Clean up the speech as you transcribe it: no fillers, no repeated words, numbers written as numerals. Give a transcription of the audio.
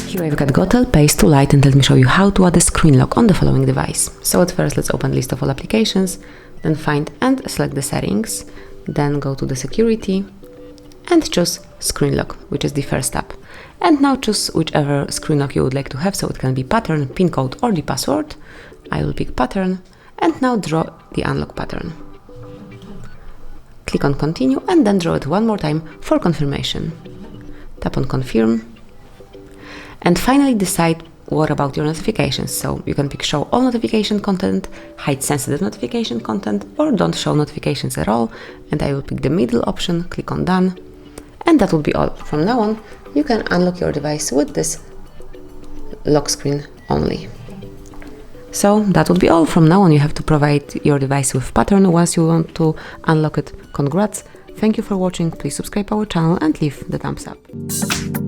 Here I've got GEOTEL Pace to Lite, and let me show you how to add a screen lock on the following device. So at first let's open list of all applications, then find and select the settings, then go to the security and choose screen lock, which is the first tab. And now choose whichever screen lock you would like to have, so it can be pattern, pin code or the password. I will pick pattern, and now draw the unlock pattern. Click on continue and then draw it one more time for confirmation. Tap on confirm. And finally decide what about your notifications. So you can pick show all notification content, hide sensitive notification content, or don't show notifications at all. And I will pick the middle option, click on done. And that will be all. From now on, you can unlock your device with this lock screen only. So that would be all. From now on, you have to provide your device with pattern once you want to unlock it. Congrats. Thank you for watching. Please subscribe our channel and leave the thumbs up.